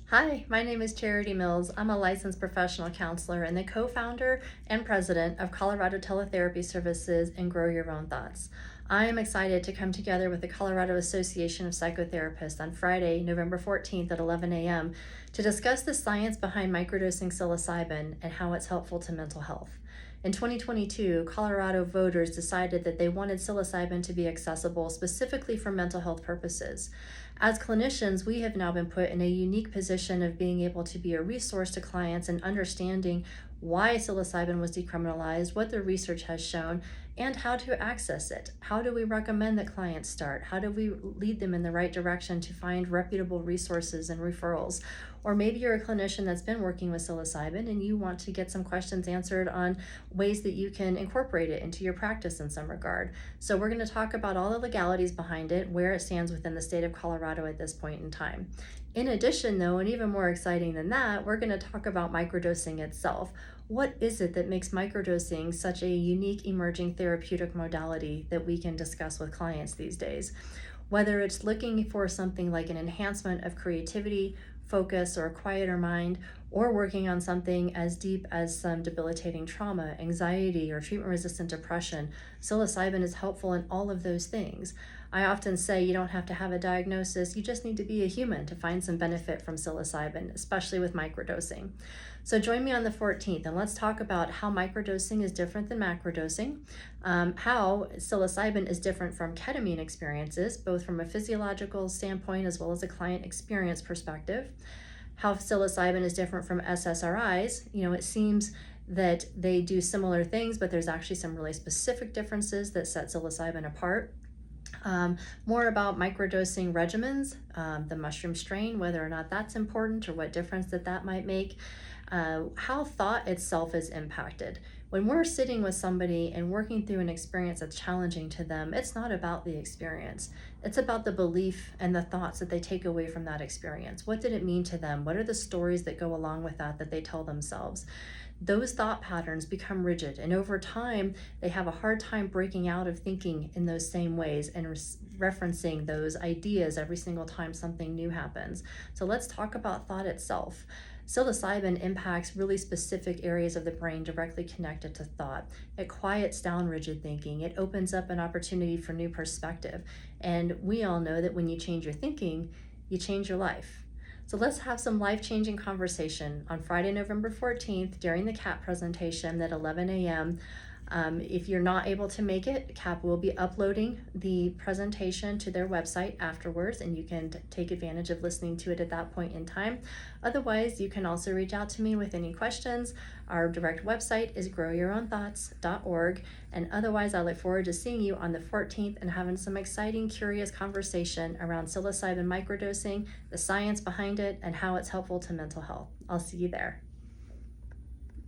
Hi, my name is Charity Mills. I'm a licensed professional counselor and the co-founder and president of Colorado Teletherapy Services and Grow Your Own Thoughts. I am excited to come together with the Colorado Association of Psychotherapists on Friday, November 14th at 11 a.m. to discuss the science behind microdosing psilocybin and how it's helpful to mental health. In 2022, Colorado voters decided that they wanted psilocybin to be accessible specifically for mental health purposes. As clinicians, we have now been put in a unique position of being able to be a resource to clients and understanding why psilocybin was decriminalized, what the research has shown, and how to access it. How do we recommend that clients start? How do we lead them in the right direction to find reputable resources and referrals? Or maybe you're a clinician that's been working with psilocybin and you want to get some questions answered on ways that you can incorporate it into your practice in some regard. So we're going to talk about all the legalities behind it, where it stands within the state of Colorado at this point in time. In addition, though, and even more exciting than that, we're going to talk about microdosing itself. What is it that makes microdosing such a unique emerging therapeutic modality that we can discuss with clients these days? Whether it's looking for something like an enhancement of creativity, focus, or a quieter mind, or working on something as deep as some debilitating trauma, anxiety, or treatment-resistant depression, psilocybin is helpful in all of those things. I often say you don't have to have a diagnosis, you just need to be a human to find some benefit from psilocybin, especially with microdosing. So join me on the 14th and let's talk about how microdosing is different than macrodosing, how psilocybin is different from ketamine experiences, both from a physiological standpoint as well as a client experience perspective, how psilocybin is different from SSRIs. It seems that they do similar things, but there's actually some really specific differences that set psilocybin apart. More about microdosing regimens, the mushroom strain, whether or not that's important or what difference that might make, how thought itself is impacted. When we're sitting with somebody and working through an experience that's challenging to them, it's not about the experience. It's about the belief and the thoughts that they take away from that experience. What did it mean to them? What are the stories that go along with that they tell themselves? Those thought patterns become rigid, and over time, they have a hard time breaking out of thinking in those same ways and referencing those ideas every single time something new happens. So let's talk about thought itself. Psilocybin impacts really specific areas of the brain directly connected to thought. It quiets down rigid thinking. It opens up an opportunity for new perspective. And we all know that when you change your thinking, you change your life. So let's have some life-changing conversation on Friday, November 14th during the CAP presentation at 11 a.m. If you're not able to make it, CAP will be uploading the presentation to their website afterwards, and you can take advantage of listening to it at that point in time. Otherwise, you can also reach out to me with any questions. Our direct website is growyourownthoughts.org, and otherwise I look forward to seeing you on the 14th and having some exciting, curious conversation around psilocybin microdosing, the science behind it, and how it's helpful to mental health. I'll see you there.